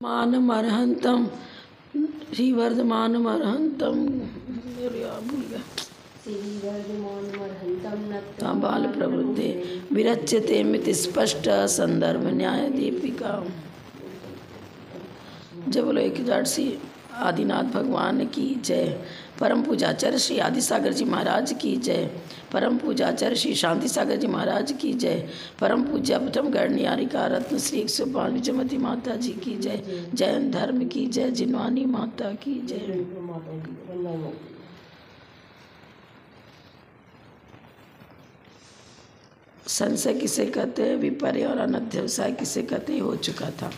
मानमर्हन्तं श्रीवर्धमानमर्हन्तं बालप्रवृत्ते विरच्यते मिति स्पष्ट संदर्भ न्याय दीपिका। जय बोलो एक जाटसी आदिनाथ भगवान की जय। परम पूजाचार्य श्री आदि सागर जी महाराज की जय। परम पूजाचार्य श्री शांति सागर जी महाराज की जय। परम पूज्य प्रथम गणनियारिका रत्न श्री 105 विजयमती माता जी की जय। जैन धर्म की जय। जिनवानी माता की जय। संशय किसे कहते हैं, विपर्य और अनध्यवसाय किसे कहते हैं, हो चुका था।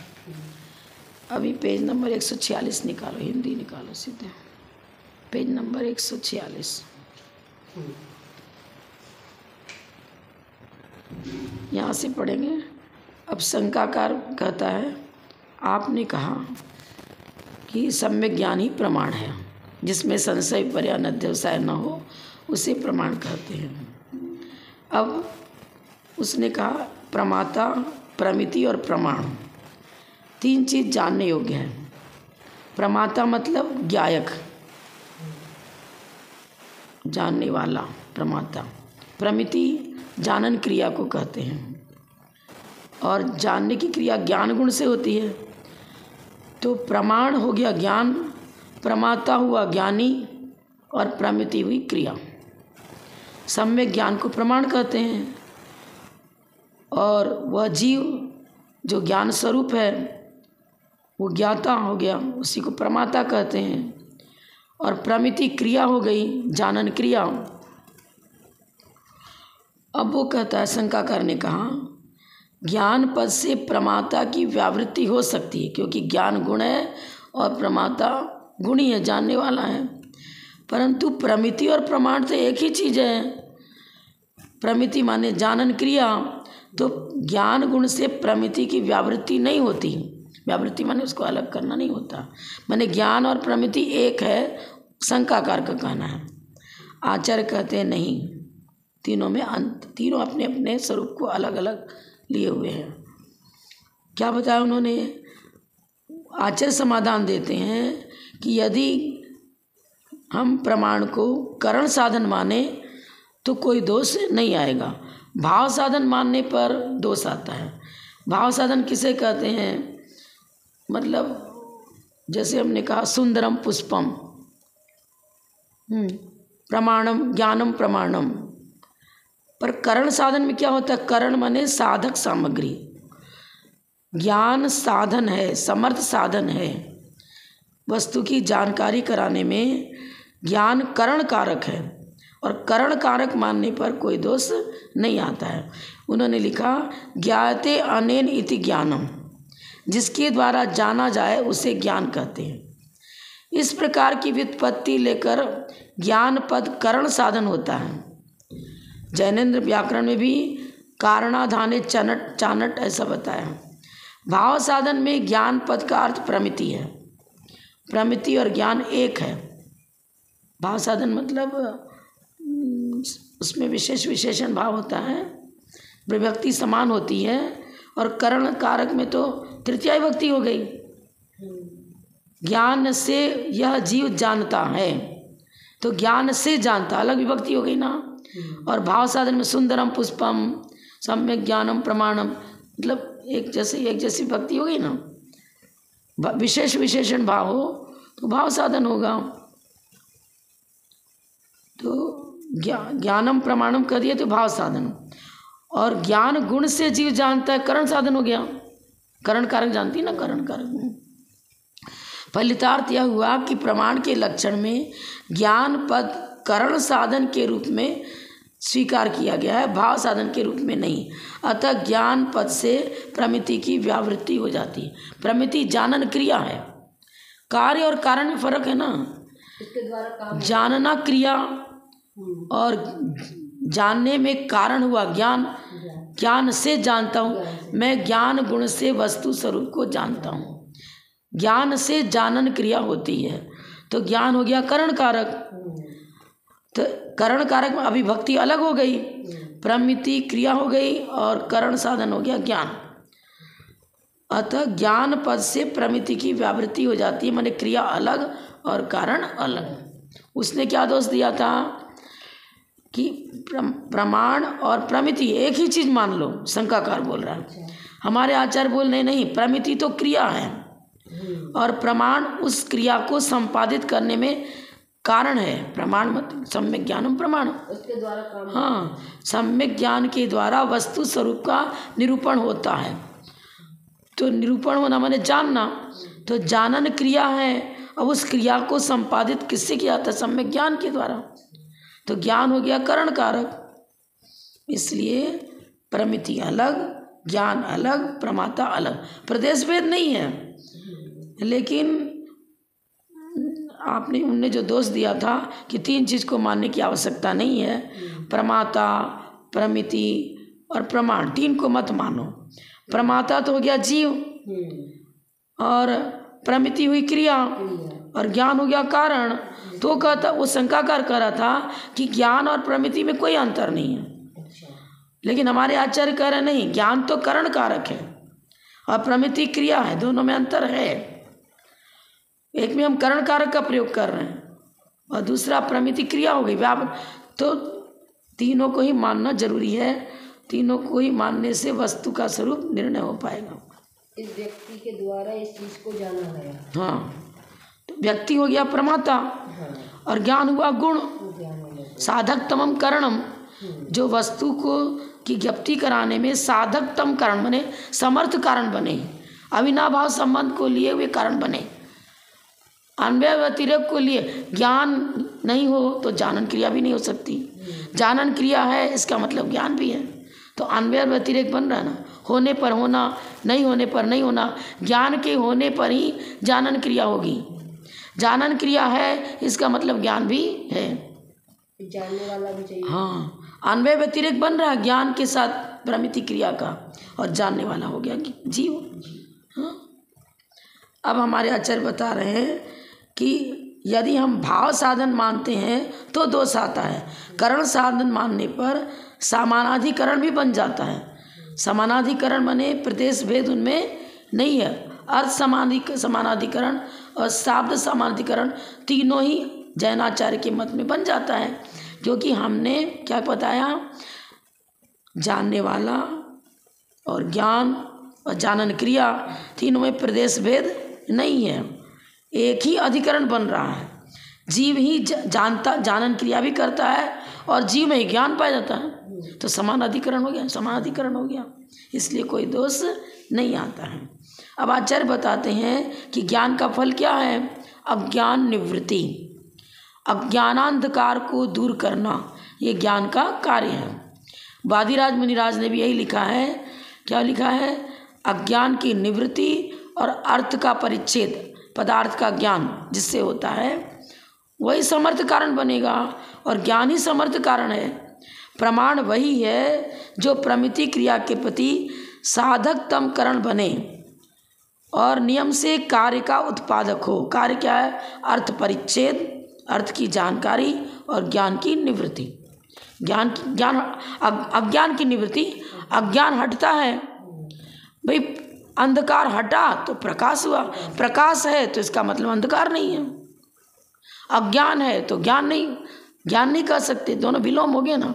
अभी पेज नंबर 146 निकालो, हिंदी निकालो सीधे पेज नंबर 146। यहाँ से पढ़ेंगे। अब शंकाकार कहता है, आपने कहा कि सम्यक ज्ञान ही प्रमाण है, जिसमें संशय विपर्य अनध्यवसाय न हो उसे प्रमाण कहते हैं। अब उसने कहा प्रमाता, प्रमिति और प्रमाण तीन चीज़ जानने योग्य है। प्रमाता मतलब ज्ञायक, जानने वाला प्रमाता। प्रमिति जानन क्रिया को कहते हैं, और जानने की क्रिया ज्ञान गुण से होती है। तो प्रमाण हो गया ज्ञान, प्रमाता हुआ ज्ञानी, और प्रमिति हुई क्रिया। सम्यक ज्ञान को प्रमाण कहते हैं, और वह जीव जो ज्ञान स्वरूप है वो ज्ञाता हो गया, उसी को प्रमाता कहते हैं। और प्रमिति क्रिया हो गई, जानन क्रिया। अब वो कहता है, शंकाकार ने कहा ज्ञान पद से प्रमाता की व्यावृत्ति हो सकती है, क्योंकि ज्ञान गुण है और प्रमाता गुणी है, जानने वाला है। परंतु प्रमिति और प्रमाण तो एक ही चीज़ है। प्रमिति माने जानन क्रिया, तो ज्ञान गुण से प्रमिति की व्यावृत्ति नहीं होती। व्यावृत्ति माने उसको अलग करना नहीं होता, माने ज्ञान और प्रमिति एक है, शंकाकार का कहना है। आचार्य कहते हैं नहीं, तीनों में अंत, तीनों अपने अपने स्वरूप को अलग अलग लिए हुए हैं। क्या बताया उन्होंने? आचार्य समाधान देते हैं कि यदि हम प्रमाण को करण साधन माने तो कोई दोष नहीं आएगा। भाव साधन मानने पर दोष आता है। भाव साधन किसे कहते हैं? मतलब जैसे हमने कहा सुंदरम पुष्पम, प्रमाणम ज्ञानम प्रमाणम। पर करण साधन में क्या होता है? करण माने साधक सामग्री। ज्ञान साधन है, समर्थ साधन है। वस्तु की जानकारी कराने में ज्ञान करण कारक है, और करण कारक मानने पर कोई दोष नहीं आता है। उन्होंने लिखा ज्ञायते अनेन इति ज्ञानम, जिसके द्वारा जाना जाए उसे ज्ञान कहते हैं। इस प्रकार की व्युत्पत्ति लेकर ज्ञान पद करण साधन होता है। जैनेन्द्र व्याकरण में भी कारणाधाने चनट चानट ऐसा बताया। भाव साधन में ज्ञान पद का अर्थ प्रमिति है। प्रमिति और ज्ञान एक है। भाव साधन मतलब उसमें विशेष विशेषण भाव होता है, विभक्ति समान होती है, और करण कारक में तो तृतीया विभक्ति हो गई। ज्ञान से यह जीव जानता है, तो ज्ञान से जानता अलग विभक्ति हो गई ना। और भाव साधन में सुंदरम पुष्पम, सम्यक ज्ञानम प्रमाणम, मतलब एक जैसी विभक्ति हो गई ना। विशेष विशेषण भाव हो तो भाव साधन होगा। तो ज्ञानम प्रमाणम कर दिया तो भाव साधन, और ज्ञान गुण से जीव जानता है, करण साधन हो गया। करण कारक जानती ना, करण कारक। फलितार्थ यह हुआ कि प्रमाण के लक्षण में ज्ञान पद करण साधन के रूप में स्वीकार किया गया है, भाव साधन के रूप में नहीं। अतः ज्ञान पद से प्रमिति की व्यावृत्ति हो जाती है। प्रमिति जानन क्रिया है, कार्य और कारण में फर्क है ना। इसके द्वारा जानना क्रिया और जानने में कारण हुआ ज्ञान। ज्ञान से जानता हूँ मैं, ज्ञान गुण से वस्तु स्वरूप को जानता हूँ। ज्ञान से जानन क्रिया होती है, तो ज्ञान हो गया करण कारक। तो करण कारक में अभिभक्ति अलग हो गई, प्रमिति क्रिया हो गई, और करण साधन हो गया ज्ञान। अतः ज्ञान पद से प्रमिति की व्यावृत्ति हो जाती है, माने क्रिया अलग और कारण अलग। उसने क्या दोष दिया था कि प्रमाण और प्रमिति एक ही चीज़ मान लो, शंकाकार बोल रहा है। हमारे आचार्य बोल रहे नहीं, प्रमिति तो क्रिया है और प्रमाण उस क्रिया को संपादित करने में कारण है। प्रमाण मतलब सम्यक ज्ञानम प्रमाण, उसके द्वारा काम, हाँ, सम्यक ज्ञान के द्वारा वस्तु स्वरूप का निरूपण होता है। तो निरूपण होना माने जानना, तो जानन क्रिया है। अब उस क्रिया को संपादित किससे किया था? सम्यक ज्ञान के द्वारा। तो ज्ञान हो गया करण कारक, इसलिए प्रमिति अलग, ज्ञान अलग, प्रमाता अलग, प्रदेश भेद नहीं है। लेकिन आपने उनने जो दोष दिया था कि तीन चीज़ को मानने की आवश्यकता नहीं है, प्रमाता, प्रमिति और प्रमाण, तीन को मत मानो। प्रमाता तो हो गया जीव और प्रमिति हुई क्रिया और ज्ञान हो गया कारण। तो कहता, वो शंकाकार कह रहा था कि ज्ञान और प्रमिति में कोई अंतर नहीं है। लेकिन हमारे आचार्य कह रहे नहीं, ज्ञान तो करण कारक है और प्रमिति क्रिया है, दोनों में अंतर है। एक में हम करण कारक का प्रयोग कर रहे हैं और दूसरा प्रमिति क्रिया हो गई। तो तीनों को ही मानना जरूरी है, तीनों को ही मानने से वस्तु का स्वरूप निर्णय हो पाएगा। इस व्यक्ति के द्वारा इस चीज को जाना गया। हाँ, तो व्यक्ति हो गया प्रमाता और ज्ञान हुआ गुण। साधक तमम करणम, जो वस्तु को की ज्ञप्ति कराने में साधक तम कारण बने, समर्थ कारण बने, अविनाभाव संबंध को लिए हुए कारण बने। अन्वय व्यतिरेक को लिए ज्ञान नहीं हो तो जानन क्रिया भी नहीं हो सकती। जानन क्रिया है इसका मतलब ज्ञान भी है, तो अन्वय व्यतिरेक बन रहा है ना, होने पर होना, नहीं होने पर नहीं होना। ज्ञान के होने पर ही जानन क्रिया होगी। जानन क्रिया है इसका मतलब ज्ञान भी है, जानने वाला भी चाहिए। हाँ, अन्वय व्यतिरेक बन रहा है ज्ञान के साथ प्रमिति क्रिया का, और जानने वाला हो गया जीव। हाँ, अब हमारे आचार्य बता रहे हैं कि यदि हम भाव साधन मानते हैं तो दोष आता है। करण साधन मानने पर समानाधिकरण भी बन जाता है। समानाधिकरण बने प्रदेश भेद उनमें नहीं है। अर्थ समानाधिकरण और शाब्द समानाधिकरण तीनों ही जैनाचार्य के मत में बन जाता है, क्योंकि हमने क्या बताया, जानने वाला और ज्ञान और जानन क्रिया तीनों में प्रदेश भेद नहीं है, एक ही अधिकरण बन रहा है। जीव ही जानता, जानन क्रिया भी करता है और जीव में ही ज्ञान पाया जाता है, तो समान अधिकरण हो गया, समान अधिकरण हो गया, इसलिए कोई दोष नहीं आता है। अब आचार्य बताते हैं कि ज्ञान का फल क्या है। अज्ञान निवृत्ति, अज्ञानांधकार को दूर करना, ये ज्ञान का कार्य है। वादिराज मुनिराज ने भी यही लिखा है। क्या लिखा है? अज्ञान की निवृत्ति और अर्थ का परिच्छेद, पदार्थ का ज्ञान जिससे होता है वही समर्थ कारण बनेगा, और ज्ञान ही समर्थ कारण है। प्रमाण वही है जो प्रमिति क्रिया के प्रति साधक तम करण बने और नियम से कार्य का उत्पादक हो। कार्य क्या है? अर्थ परिच्छेद, अर्थ की जानकारी और ज्ञान की निवृत्ति। अज्ञान की निवृत्ति, अज्ञान हटता है भाई, अंधकार हटा तो प्रकाश हुआ, प्रकाश है तो इसका मतलब अंधकार नहीं है। अज्ञान है तो ज्ञान नहीं कर सकते, दोनों विलोम हो गए ना।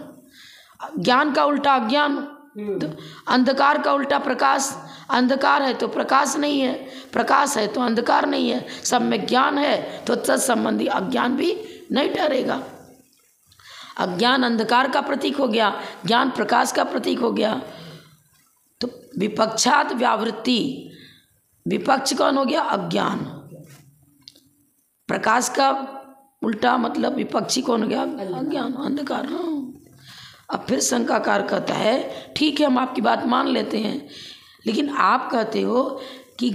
ज्ञान का उल्टा अज्ञान, तो अंधकार का उल्टा प्रकाश। अंधकार है तो प्रकाश नहीं है, प्रकाश है तो अंधकार नहीं है। सब में ज्ञान है तो तत्संबंधी अज्ञान भी नहीं ठहरेगा। अज्ञान अंधकार का प्रतीक हो गया, ज्ञान प्रकाश का प्रतीक हो गया। तो विपक्षात व्यावृत्ति, विपक्ष कौन हो गया? अज्ञान। प्रकाश का उल्टा मतलब विपक्षी कौन हो गया? अज्ञान, अंधकार। अब फिर शंकाकार कहता है ठीक है, हम आपकी बात मान लेते हैं, लेकिन आप कहते हो कि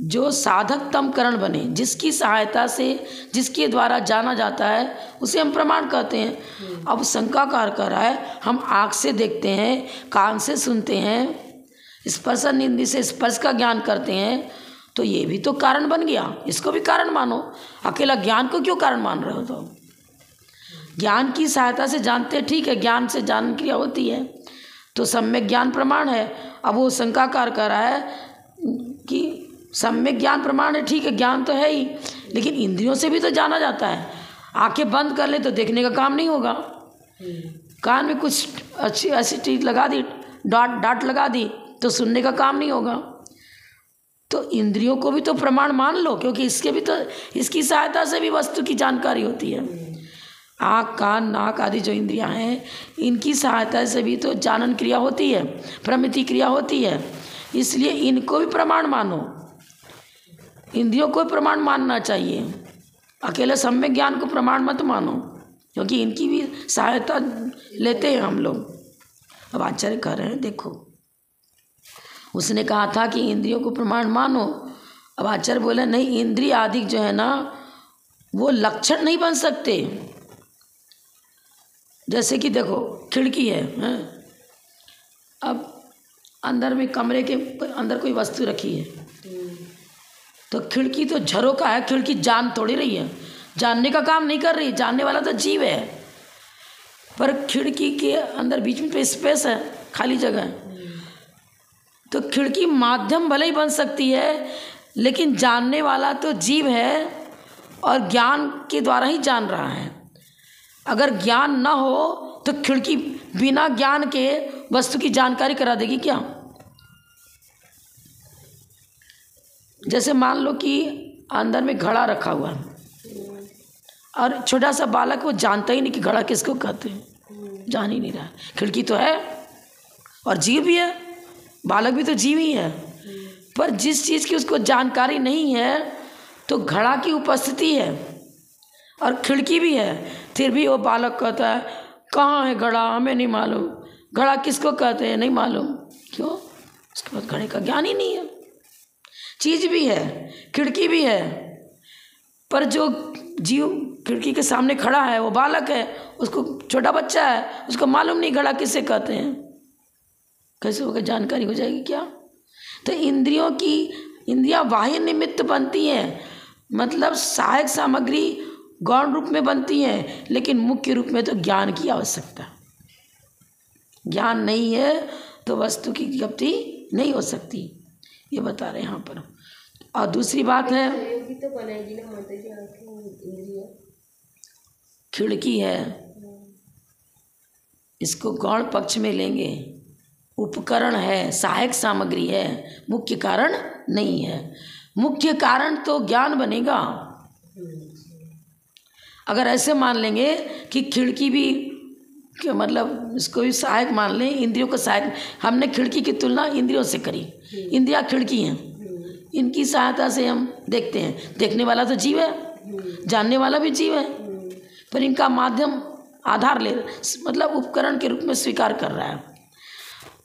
जो साधक तम करण बने, जिसकी सहायता से, जिसके द्वारा जाना जाता है, उसे हम प्रमाण कहते हैं। अब शंकाकार कह रहा है हम आँख से देखते हैं, कान से सुनते हैं, स्पर्शन इंद्रिय से स्पर्श का ज्ञान करते हैं, तो ये भी तो कारण बन गया, इसको भी कारण मानो। अकेला ज्ञान को क्यों कारण मान रहे हो? तो ज्ञान की सहायता से जानते, ठीक है, ज्ञान से जानन क्रिया होती है, तो सम्यक ज्ञान प्रमाण है। अब वो शंकाकार कर रहा है कि सम्यक ज्ञान प्रमाण है, ठीक है, ज्ञान तो है ही, लेकिन इंद्रियों से भी तो जाना जाता है। आंखें बंद कर ले तो देखने का काम नहीं होगा, कान में कुछ अच्छी ऐसी चीज लगा दी, डांट लगा दी तो सुनने का काम नहीं होगा। तो इंद्रियों को भी तो प्रमाण मान लो, क्योंकि इसके भी तो, इसकी सहायता से भी वस्तु की जानकारी होती है। आँख, कान, नाक आदि जो इंद्रियां हैं, इनकी सहायता से भी तो जानन क्रिया होती है, प्रमिति क्रिया होती है। इसलिए इनको भी प्रमाण मानो, इंद्रियों को प्रमाण मानना चाहिए। अकेले सम्यक ज्ञान को प्रमाण मत मानो, क्योंकि इनकी भी सहायता लेते हैं हम लोग। अब आचार्य कह रहे हैं, देखो उसने कहा था कि इंद्रियों को प्रमाण मानो। अब आचार्य बोले नहीं, इंद्रिय आदि जो है ना वो लक्षण नहीं बन सकते। जैसे कि देखो खिड़की है, अब अंदर में कमरे के अंदर कोई वस्तु रखी है, तो खिड़की तो झरोका है, खिड़की जान थोड़ी रही है, जानने का काम नहीं कर रही, जानने वाला तो जीव है। पर खिड़की के अंदर बीच में तो स्पेस है, खाली जगह है, तो खिड़की माध्यम भले ही बन सकती है, लेकिन जानने वाला तो जीव है और ज्ञान के द्वारा ही जान रहा है। अगर ज्ञान न हो तो खिड़की बिना ज्ञान के वस्तु की जानकारी करा देगी क्या? जैसे मान लो कि अंदर में घड़ा रखा हुआ है और छोटा सा बालक वो जानता ही नहीं कि घड़ा किसको कहते हैं, जान ही नहीं रहा। खिड़की तो है और जीव भी है, बालक भी तो जीव ही है, पर जिस चीज़ की उसको जानकारी नहीं है तो घड़ा की उपस्थिति है और खिड़की भी है, फिर भी वो बालक कहता है कहाँ है घड़ा, हमें नहीं मालूम, घड़ा किसको कहते हैं नहीं मालूम। क्यों? उसके बाद घड़े का ज्ञान ही नहीं है। चीज़ भी है, खिड़की भी है, पर जो जीव खिड़की के सामने खड़ा है वो बालक है, उसको छोटा बच्चा है, उसको मालूम नहीं घड़ा किसे कहते हैं। कैसे होकर जानकारी हो जाएगी क्या? तो इंद्रियां बाह्य निमित्त बनती हैं, मतलब सहायक सामग्री गौण रूप में बनती हैं, लेकिन मुख्य रूप में तो ज्ञान की आवश्यकता। ज्ञान नहीं है तो वस्तु की ज्ञप्ति नहीं हो सकती, ये बता रहे हैं यहाँ पर। और दूसरी बात है, तो बनेगी ना माता जी, इंद्रियां खिड़की है, इसको गौण पक्ष में लेंगे, उपकरण है, सहायक सामग्री है, मुख्य कारण नहीं है। मुख्य कारण तो ज्ञान बनेगा। अगर ऐसे मान लेंगे कि खिड़की भी मतलब इसको भी सहायक मान लें, इंद्रियों को सहायक, हमने खिड़की की तुलना इंद्रियों से करी, इंद्रियां खिड़की हैं, इनकी सहायता से हम देखते हैं, देखने वाला तो जीव है, जानने वाला भी जीव है, पर इनका माध्यम आधार ले मतलब उपकरण के रूप में स्वीकार कर रहा है।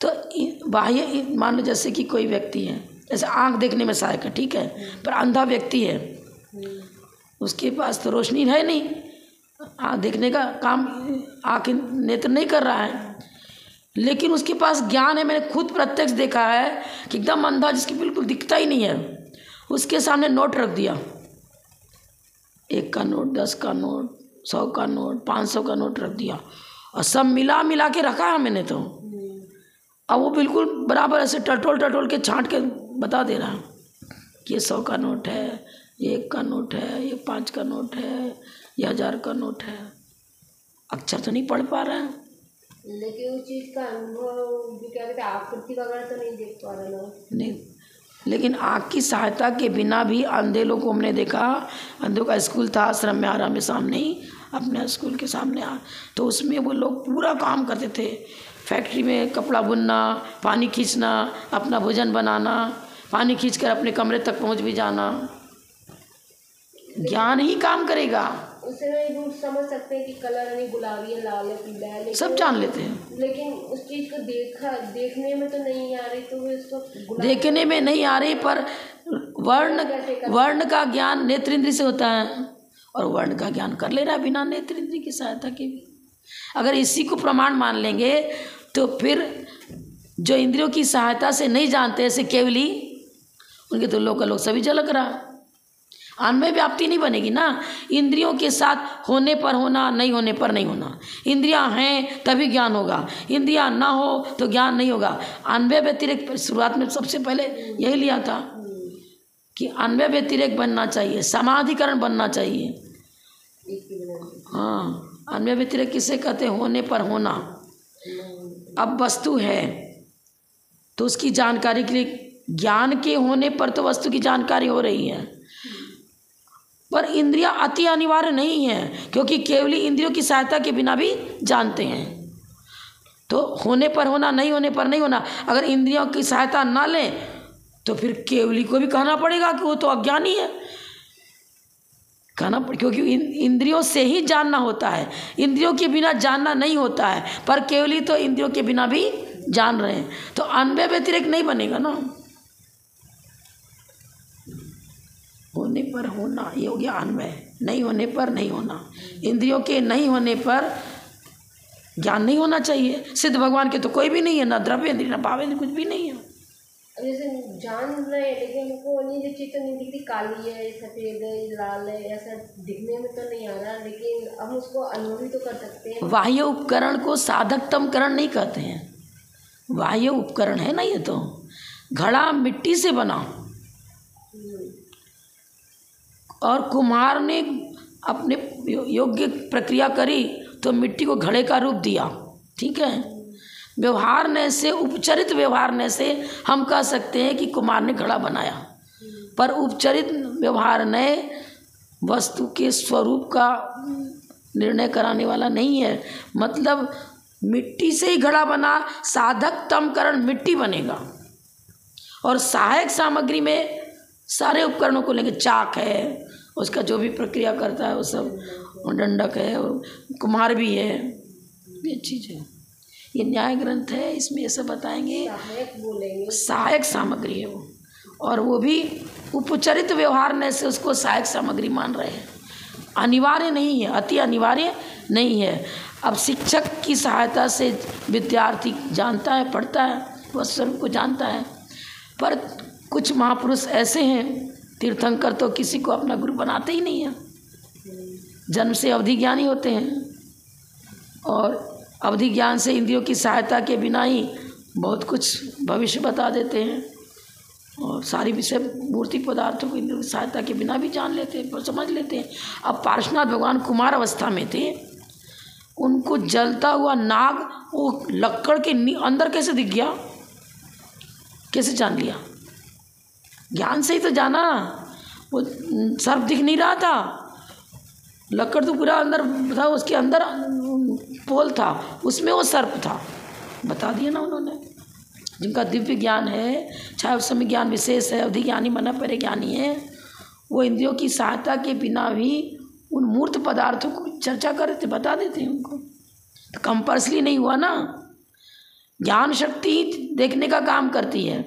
तो बाह्य मान लो जैसे कि कोई व्यक्ति है, जैसे आँख देखने में सहायक है, ठीक है, पर अंधा व्यक्ति है, उसके पास तो रोशनी है नहीं, आँख देखने का काम आँख नेत्र नहीं कर रहा है, लेकिन उसके पास ज्ञान है। मैंने खुद प्रत्यक्ष देखा है कि एकदम अंधा जिसकी बिल्कुल दिखता ही नहीं है, उसके सामने नोट रख दिया, 1 का नोट, 10 का नोट, 100 का नोट, 500 का नोट रख दिया और सब मिला के रखा है मैंने तो। अब वो बिल्कुल बराबर ऐसे टटोल के छांट के बता दे रहा है कि ये 100 का नोट है, ये 1 का नोट है, ये 5 का नोट है, ये 1000 का नोट है। अक्षर तो नहीं पढ़ पा रहा है, लेकिन उस चीज़ का अनुभव जो क्या कहते हैं आकृति वगैरह तो नहीं देख पा रहा ना। नहीं, लेकिन आँख की सहायता के बिना भी अंधे लोग को हमने देखा। अंधों का स्कूल था आश्रम में, आराम में सामने ही, अपने स्कूल के सामने तो उसमें वो लोग पूरा काम करते थे, फैक्ट्री में कपड़ा बुनना, पानी खींचना, अपना भोजन बनाना, पानी खींचकर अपने कमरे तक पहुंच भी जाना। ज्ञान ही काम करेगा। उससे वो समझ सकते हैं कि कलर नहीं, गुलाबी है, लाल है, पीला है, सब जान लेते हैं, लेकिन उस चीज़ को देखने में तो नहीं आ रही, तो वो इसको देखने में नहीं आ रही, पर वर्ण का ज्ञान नेत्र इंद्रिय से होता है और वर्ण का ज्ञान कर ले रहा है बिना नेत्र इंद्रिय की सहायता के भी। अगर इसी को प्रमाण मान लेंगे तो फिर जो इंद्रियों की सहायता से नहीं जानते, ऐसे केवली, उनके तो लोग सभी झलक रहा, अन्वय व्याप्ति नहीं बनेगी ना। इंद्रियों के साथ होने पर होना, नहीं होने पर नहीं होना। इंद्रियां हैं तभी ज्ञान होगा, इंद्रियां ना हो तो ज्ञान नहीं होगा। अन्वय व्यतिरिक्त शुरुआत में सबसे पहले यही लिया था, कि अन्वय व्यतिरेक बनना चाहिए, समाधिकरण बनना चाहिए। हाँ, अन्वय व्यतिरेक किसे कहते हैं? होने पर होना। अब वस्तु है तो उसकी जानकारी के लिए ज्ञान के होने पर तो वस्तु की जानकारी हो रही है, पर इंद्रियां अति अनिवार्य नहीं है, क्योंकि केवली इंद्रियों की सहायता के बिना भी जानते हैं। तो होने पर होना, नहीं होने पर नहीं होना। अगर इंद्रियों की सहायता ना लें तो फिर केवली को भी कहना पड़ेगा कि वो तो अज्ञानी है, कहना क्योंकि इंद्रियों से ही जानना होता है, इंद्रियों के बिना जानना नहीं होता है। पर केवली तो इंद्रियों के बिना भी जान रहे हैं, तो अन्वय व्यतिरेक नहीं बनेगा ना। होने पर होना ये हो गया अन्वय, नहीं होने पर नहीं होना। इंद्रियों के नहीं होने पर ज्ञान नहीं होना चाहिए। सिद्ध भगवान के तो कोई भी नहीं है, ना द्रव्य इंद्रिय, ना भावेंद्रिय, कुछ भी नहीं है। जैसे जान रहे हैं लेकिन उनको नहीं, जो चीज़ तो नहीं दिखती, काली है, सफ़ेद है, लाल है, ऐसा दिखने में तो नहीं आ रहा, लेकिन हम उसको अनुभव तो कर सकते हैं। बाह्य उपकरण को साधकतमकरण नहीं कहते हैं, बाह्य उपकरण है ना ये तो। घड़ा मिट्टी से बना और कुम्हार ने अपने योग्य प्रक्रिया करी तो मिट्टी को घड़े का रूप दिया, ठीक है। व्यवहार से, उपचरित व्यवहार से हम कह सकते हैं कि कुम्हार ने घड़ा बनाया, पर उपचरित व्यवहार ने वस्तु के स्वरूप का निर्णय कराने वाला नहीं है। मतलब मिट्टी से ही घड़ा बना, साधकतमकरण मिट्टी बनेगा। और सहायक सामग्री में सारे उपकरणों को लेंगे, चाक है, उसका जो भी प्रक्रिया करता है वो सब, दंडक है, और कुम्हार भी है, ये चीज़ है। ये न्याय ग्रंथ है, इसमें ये सब बताएंगे। सहायक सामग्री है वो, और वो भी उपचरित व्यवहार से उसको सहायक सामग्री मान रहे हैं, अनिवार्य नहीं है, अति अनिवार्य नहीं है। अब शिक्षक की सहायता से विद्यार्थी जानता है, पढ़ता है, वह स्वरूप को जानता है। पर कुछ महापुरुष ऐसे हैं, तीर्थंकर तो किसी को अपना गुरु बनाते ही नहीं है, जन्म से अवधि ज्ञानी होते हैं, और अवधि ज्ञान से इंद्रियों की सहायता के बिना ही बहुत कुछ भविष्य बता देते हैं, और सारी विषय मूर्ति पदार्थों को इंद्रियों की सहायता के बिना भी जान लेते हैं, समझ लेते हैं। अब पार्श्वनाथ भगवान कुमार अवस्था में थे, उनको जलता हुआ नाग वो लक्कड़ के अंदर कैसे दिख गया, कैसे जान लिया? ज्ञान से ही तो जाना। वो सर्प दिख नहीं रहा था, लक्कड़ तो पूरा अंदर था, उसके अंदर पोल था, उसमें वो सर्प था, बता दिया ना उन्होंने। जिनका दिव्य ज्ञान है, चाहे उस समय ज्ञान विशेष है, अवधि ज्ञानी मना परे ज्ञानी है, वो इंद्रियों की सहायता के बिना भी उन मूर्त पदार्थों को चर्चा कर रहे थे, बता देते हैं उनको। तो कंपल्सरी नहीं हुआ ना, ज्ञान शक्ति देखने का काम करती है।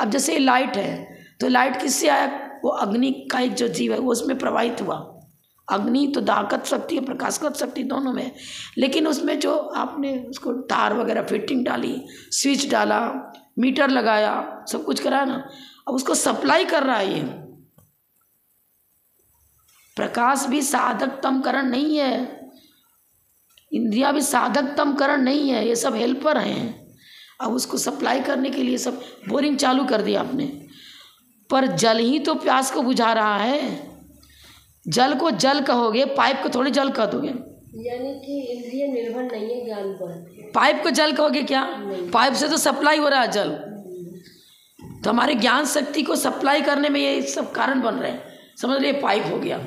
अब जैसे लाइट है तो लाइट किससे आया? वो अग्नि का एक जो जीव है वो उसमें प्रवाहित हुआ। अग्नि तो दाहकत शक्ति है, प्रकाशकत शक्ति दोनों में, लेकिन उसमें जो आपने उसको तार वगैरह फिटिंग डाली, स्विच डाला, मीटर लगाया, सब कुछ कराया ना, अब उसको सप्लाई कर रहा है। ये प्रकाश भी साधकतमकरण नहीं है, इंद्रिया भी साधकतमकरण नहीं है, ये सब हेल्पर हैं। अब उसको सप्लाई करने के लिए सब बोरिंग चालू कर दिया आपने, पर जल ही तो प्यास को बुझा रहा है। जल को जल कहोगे, पाइप को थोड़ी जल कह दोगे। यानी कि इंद्रिय निर्भर नहीं है ज्ञान पर। पाइप को जल कहोगे क्या? पाइप से तो सप्लाई हो रहा है जल, तो हमारे ज्ञान शक्ति को सप्लाई करने में ये सब कारण बन रहे हैं। समझ लिए, पाइप हो गया,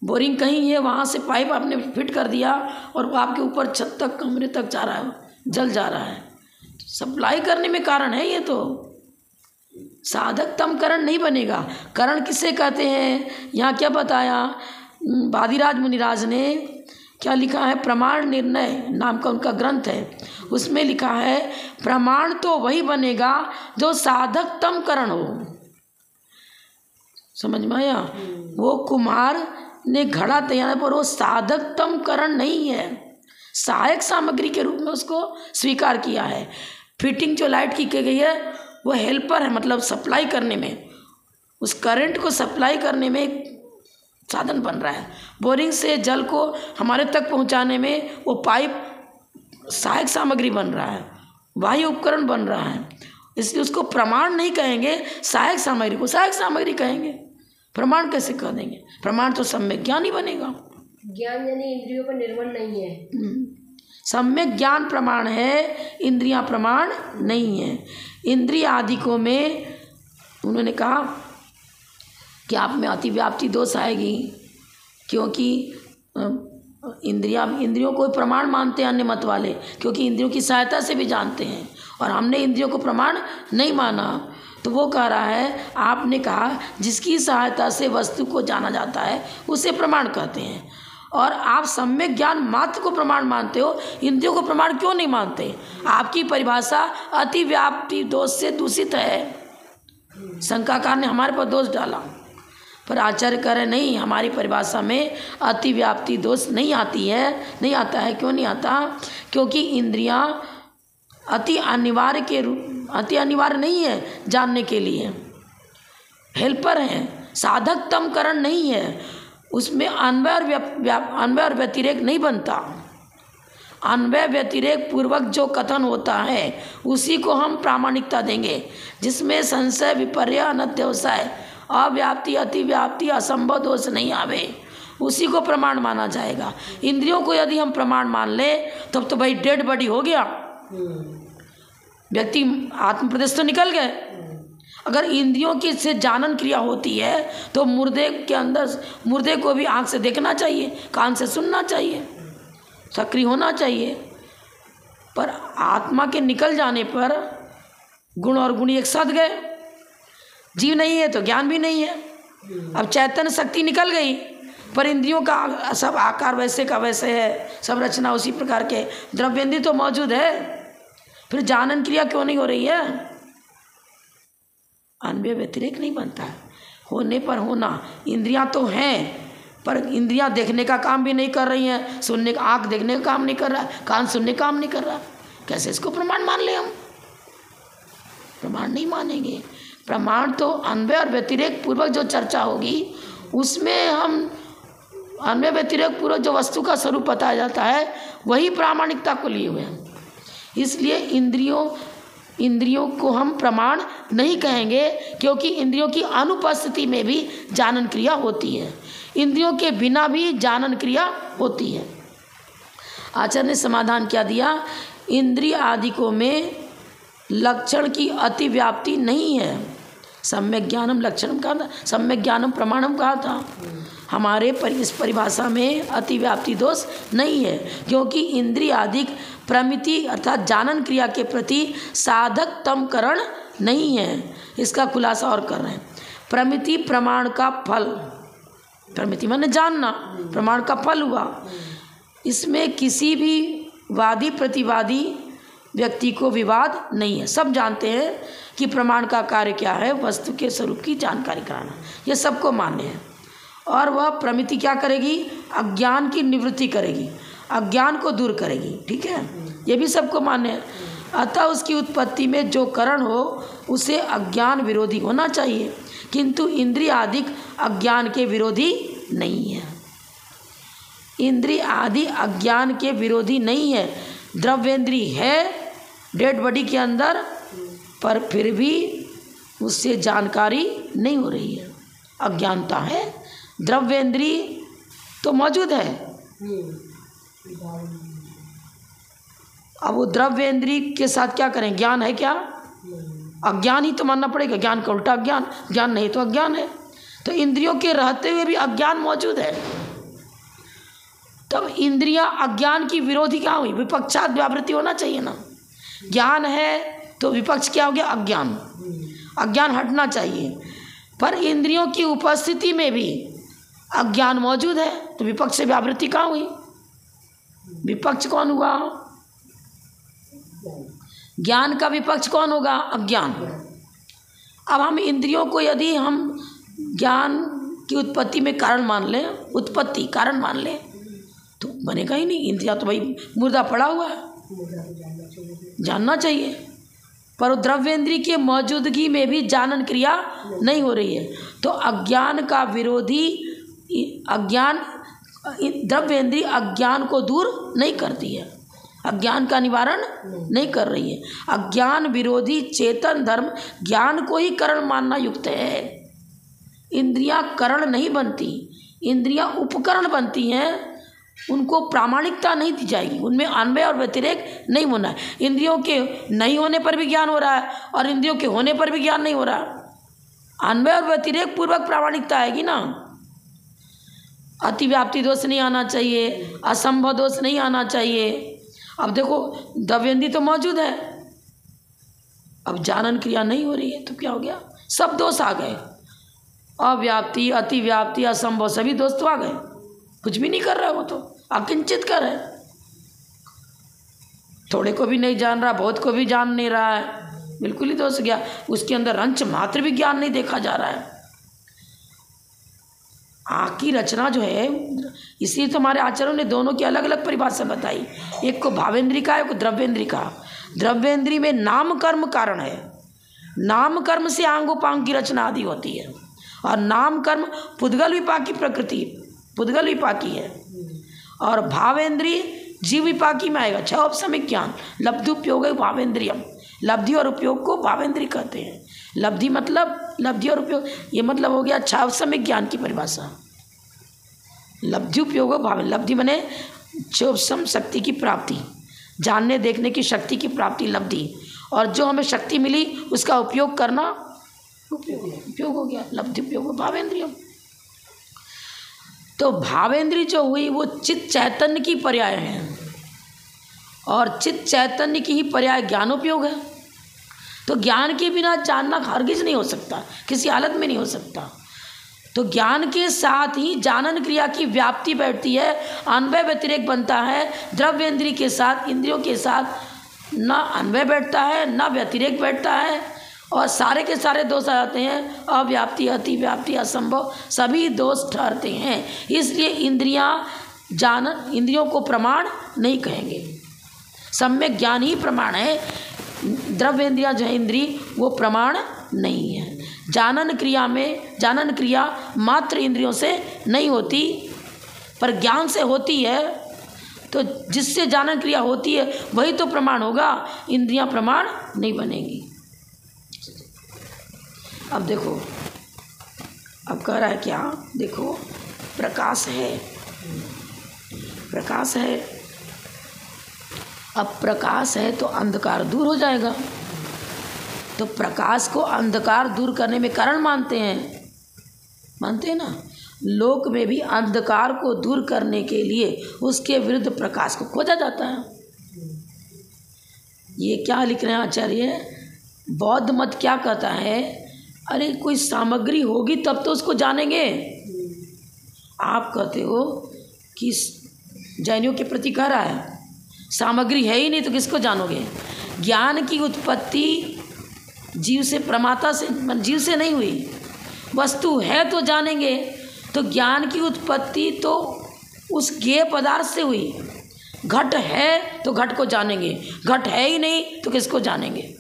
बोरिंग कहीं है, वहाँ से पाइप आपने फिट कर दिया और वो आपके ऊपर छत तक, कमरे तक जा रहा है, जल जा रहा है, सप्लाई करने में कारण है। ये तो साधकतमकरण नहीं बनेगा। करण किसे कहते हैं? यहाँ क्या बताया वादिराज मुनिराज ने, क्या लिखा है? प्रमाण निर्णय नाम का उनका ग्रंथ है, उसमें लिखा है प्रमाण तो वही बनेगा जो साधकतमकरण हो। समझ में आया? वो कुम्हार ने घड़ा तैयार, पर वो साधकतमकरण नहीं है, सहायक सामग्री के रूप में उसको स्वीकार किया है। फिटिंग जो लाइट की गई है वो हेल्पर है, मतलब सप्लाई करने में, उस करंट को सप्लाई करने में एक साधन बन रहा है। बोरिंग से जल को हमारे तक पहुंचाने में वो पाइप सहायक सामग्री बन रहा है, बाह्य उपकरण बन रहा है। इसलिए उसको प्रमाण नहीं कहेंगे, सहायक सामग्री को सहायक सामग्री कहेंगे। प्रमाण कैसे कह देंगे? प्रमाण तो सम्यक ज्ञान ही बनेगा। ज्ञान यानी इंद्रियों पर निर्भर नहीं है। सम्यक ज्ञान प्रमाण है, इंद्रियां प्रमाण नहीं है। इंद्रिय आदिकों में उन्होंने कहा कि आप में अतिव्याप्ति दोष आएगी, क्योंकि इंद्रियों को प्रमाण मानते हैं अन्य मत वाले, क्योंकि इंद्रियों की सहायता से भी जानते हैं, और हमने इंद्रियों को प्रमाण नहीं माना। तो वो कह रहा है, आपने कहा जिसकी सहायता से वस्तु को जाना जाता है उसे प्रमाण कहते हैं, और आप सम्यक ज्ञान मात्र को प्रमाण मानते हो, इंद्रियों को प्रमाण क्यों नहीं मानते? आपकी परिभाषा अतिव्याप्ति दोष से दूषित है। शंकाकार ने हमारे पर दोष डाला, पर आचार्य कह रहे नहीं, हमारी परिभाषा में अतिव्याप्ति दोष नहीं आता है। क्यों नहीं आता? क्योंकि इंद्रियां अति अनिवार्य नहीं है जानने के लिए, हेल्पर हैं, साधक तम करण नहीं है, उसमें अन्वय और व्यतिरेक नहीं बनता। अन्वय व्यतिरेक पूर्वक जो कथन होता है उसी को हम प्रामाणिकता देंगे, जिसमें संशय, विपर्य, अनध्यवसाय, अव्याप्ति, अतिव्याप्ति, असंभव दोष नहीं आवे, उसी को प्रमाण माना जाएगा। इंद्रियों को यदि हम प्रमाण मान ले तब तो भाई डेड बॉडी हो गया, व्यक्ति आत्म प्रदेश तो निकल गए। अगर इंद्रियों की से जानन क्रिया होती है तो मुर्दे को भी आँख से देखना चाहिए, कान से सुनना चाहिए, सक्रिय होना चाहिए। पर आत्मा के निकल जाने पर गुण और गुणी एक साथ गए, जीव नहीं है तो ज्ञान भी नहीं है। अब चैतन्य शक्ति निकल गई, पर इंद्रियों का सब आकार वैसे का वैसे है, सब रचना उसी प्रकार के, द्रव्येंद्रिय तो मौजूद है, फिर जानन क्रिया क्यों नहीं हो रही है? अन्वय व्यतिरेक नहीं बनता है। होने पर होना, इंद्रियां तो हैं पर इंद्रियां देखने का काम भी नहीं कर रही हैं, सुनने का, आँख देखने का काम नहीं कर रहा है, कान सुनने का काम नहीं कर रहा, कैसे इसको प्रमाण मान ले? हम प्रमाण नहीं मानेंगे। प्रमाण तो अन्वय और व्यतिरेक पूर्वक जो चर्चा होगी उसमें हम अन्वय व्यतिरेक पूर्वक जो वस्तु का स्वरूप बताया जाता है वही प्रामाणिकता को लिए हुए हैं। इसलिए इंद्रियों को हम प्रमाण नहीं कहेंगे, क्योंकि इंद्रियों की अनुपस्थिति में भी जानन क्रिया होती है, इंद्रियों के बिना भी जानन क्रिया होती है। आचार्य ने समाधान क्या दिया? इंद्रिय आदिकों में लक्षण की अतिव्याप्ति नहीं है। सम्यक ज्ञानम लक्षणम कहा था, सम्यक ज्ञानम प्रमाणम कहा था। हमारे इस परिभाषा में अतिव्याप्ति दोष नहीं है, क्योंकि इंद्रिय आदिक प्रमिति अर्थात जानन क्रिया के प्रति साधक तम करण नहीं है। इसका खुलासा और कर रहे हैं। प्रमिति प्रमाण का फल, प्रमिति माने जानना, प्रमाण का फल हुआ। इसमें किसी भी वादी प्रतिवादी व्यक्ति को विवाद नहीं है, सब जानते हैं कि प्रमाण का कार्य क्या है, वस्तु के स्वरूप की जानकारी कराना, यह सबको मान्य है। और वह प्रमिति क्या करेगी? अज्ञान की निवृत्ति करेगी, अज्ञान को दूर करेगी, ठीक है, ये भी सबको मान्य है। अतः उसकी उत्पत्ति में जो कारण हो उसे अज्ञान विरोधी होना चाहिए, किंतु इंद्रिय आदि अज्ञान के विरोधी नहीं है। इंद्रिय आदि अज्ञान के विरोधी नहीं है। द्रव्येंद्रिय है डेड बॉडी के अंदर, पर फिर भी उससे जानकारी नहीं हो रही है, अज्ञानता है। द्रव्येंद्रिय तो मौजूद है, अब वो द्रव्येंद्रिय के साथ क्या करें? ज्ञान है क्या? अज्ञान ही तो मानना पड़ेगा, ज्ञान का उल्टा अज्ञान, ज्ञान नहीं तो अज्ञान है। तो इंद्रियों के रहते हुए भी अज्ञान मौजूद है, तब इंद्रियां अज्ञान की विरोधी क्या हुई? विपक्षात व्यावृत्ति होना चाहिए ना। ज्ञान है तो विपक्ष क्या हो गया? अज्ञान, अज्ञान हटना चाहिए। पर इंद्रियों की उपस्थिति में भी अज्ञान मौजूद है, तो विपक्ष से व्यावृत्ति कहाँ हुई? विपक्ष कौन हुआ? ज्ञान का विपक्ष कौन होगा? अज्ञान। अब हम इंद्रियों को यदि हम ज्ञान की उत्पत्ति में कारण मान लें, उत्पत्ति कारण मान लें, तो बनेगा ही नहीं। इंद्रिया तो भाई मुर्दा पड़ा हुआ है, जानना चाहिए। पर द्रव्येंद्रिय की मौजूदगी में भी जानन क्रिया नहीं हो रही है, तो अज्ञान का विरोधी अज्ञान, द्रव्येंद्रिय अज्ञान को दूर नहीं करती है, अज्ञान का निवारण नहीं कर रही है। अज्ञान विरोधी चेतन धर्म ज्ञान को ही करण मानना युक्त है। इंद्रियां करण नहीं बनती, इंद्रियां उपकरण बनती हैं, उनको प्रामाणिकता नहीं दी जाएगी, उनमें अन्वय और व्यतिरेक नहीं होना है। इंद्रियों के नहीं होने पर भी ज्ञान हो रहा है और इंद्रियों के होने पर भी ज्ञान नहीं हो रहा। अन्वय और व्यतिरेक पूर्वक प्रामाणिकता आएगी ना। अतिव्याप्ति दोष नहीं आना चाहिए, असंभव दोष नहीं आना चाहिए। अब देखो द्रव्येंद्रिय तो मौजूद है, अब जानन क्रिया नहीं हो रही है तो क्या हो गया, सब दोष आ गए। अव्याप्ति, अतिव्याप्ति, असंभव सभी दोष तो आ गए। कुछ भी नहीं कर रहा है वो तो अकिंचित कर है। थोड़े को भी नहीं जान रहा, बहुत को भी जान नहीं रहा है, बिल्कुल ही दोष गया। उसके अंदर अंश मात्र भी ज्ञान नहीं देखा जा रहा है। आँख की रचना जो है, इसलिए तो हमारे आचार्यों ने दोनों की अलग अलग परिभाषा बताई। एक को भावेंद्री का, एक को द्रव्येंद्री का। द्रव्येंद्री में नाम कर्म कारण है, नाम कर्म से आंगोपांग की रचना आदि होती है, और नाम कर्म पुद्गल विपाकी प्रकृति, पुद्गल विपाकी है। और भावेंद्री जीव विपाकी में आएगा। छह औपसमिक ज्ञान, लब्धि उपयोग भावेंद्रियम, लब्धि और उपयोग को भावेंद्री कहते हैं। लब्धि मतलब लब्धि और उपयोग, ये मतलब हो गया छह औपसमिक ज्ञान की परिभाषा। लब्धि उपयोग भाव, लब्धि बने चौपसम शक्ति की प्राप्ति, जानने देखने की शक्ति की प्राप्ति लब्धि, और जो हमें शक्ति मिली उसका उपयोग करना उपयोग हो गया, लब्धि उपयोग भावेंद्रियम। तो भावेंद्री जो हुई वो चित्त चैतन्य की पर्याय है, और चित्त चैतन्य की ही पर्याय ज्ञानोपयोग है। तो ज्ञान के बिना जानना हरगिज नहीं हो सकता, किसी हालत में नहीं हो सकता। तो ज्ञान के साथ ही जानन क्रिया की व्याप्ति बैठती है, अन्वय व्यतिरेक बनता है। द्रव्येंद्री के साथ, इंद्रियों के साथ न अन्वय बैठता है न व्यतिरेक बैठता है, और सारे के सारे दोष आ जाते हैं। अव्याप्ति, अतिव्याप्ति, असंभव सभी दोष ठहरते हैं। इसलिए इंद्रियों को प्रमाण नहीं कहेंगे, सम्यक ज्ञान ही प्रमाण है। द्रव्येंद्रिया जो है इंद्री, वो प्रमाण नहीं है। जानन क्रिया में, जानन क्रिया मात्र इंद्रियों से नहीं होती पर ज्ञान से होती है। तो जिससे जानन क्रिया होती है वही तो प्रमाण होगा, इंद्रियां प्रमाण नहीं बनेगी। अब देखो, अब कह रहा है क्या, देखो प्रकाश है, प्रकाश है। अब प्रकाश है तो अंधकार दूर हो जाएगा। तो प्रकाश को अंधकार दूर करने में कारण मानते हैं, मानते हैं ना। लोक में भी अंधकार को दूर करने के लिए उसके विरुद्ध प्रकाश को खोजा जाता है। ये क्या लिख रहे हैं आचार्य, बौद्ध मत क्या कहता है, अरे कोई सामग्री होगी तब तो उसको जानेंगे। आप कहते हो कि जैनियों के प्रति कह रहा है सामग्री है ही नहीं तो किसको जानोगे। ज्ञान की उत्पत्ति जीव से, प्रमाता से, जीव से नहीं हुई। वस्तु है तो जानेंगे। तो ज्ञान की उत्पत्ति तो उस ज्ञेय पदार्थ से हुई। घट है तो घट को जानेंगे, घट है ही नहीं तो किसको जानेंगे।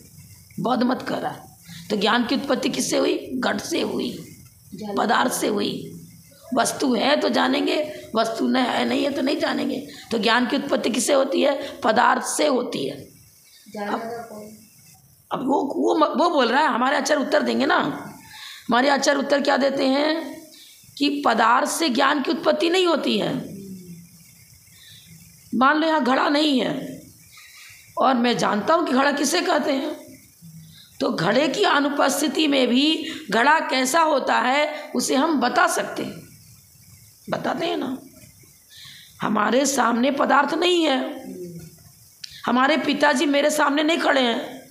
बौद्ध मत कर रहा है। तो ज्ञान की उत्पत्ति किससे हुई, घट से हुई, पदार्थ से हुई। वस्तु है तो जानेंगे, वस्तु नहीं है तो नहीं जानेंगे। तो ज्ञान की उत्पत्ति किससे होती है, पदार्थ से होती है। अब वो बोल रहा है, हमारे आचार्य उत्तर देंगे ना। हमारे आचार्य उत्तर क्या देते हैं कि पदार्थ से ज्ञान की उत्पत्ति नहीं होती है। मान लो यहाँ घड़ा नहीं है और मैं जानता हूँ कि घड़ा किसे कहते हैं, तो घड़े की अनुपस्थिति में भी घड़ा कैसा होता है उसे हम बता सकते हैं, बताते हैं ना। हमारे सामने पदार्थ नहीं है, हमारे पिताजी मेरे सामने नहीं खड़े हैं,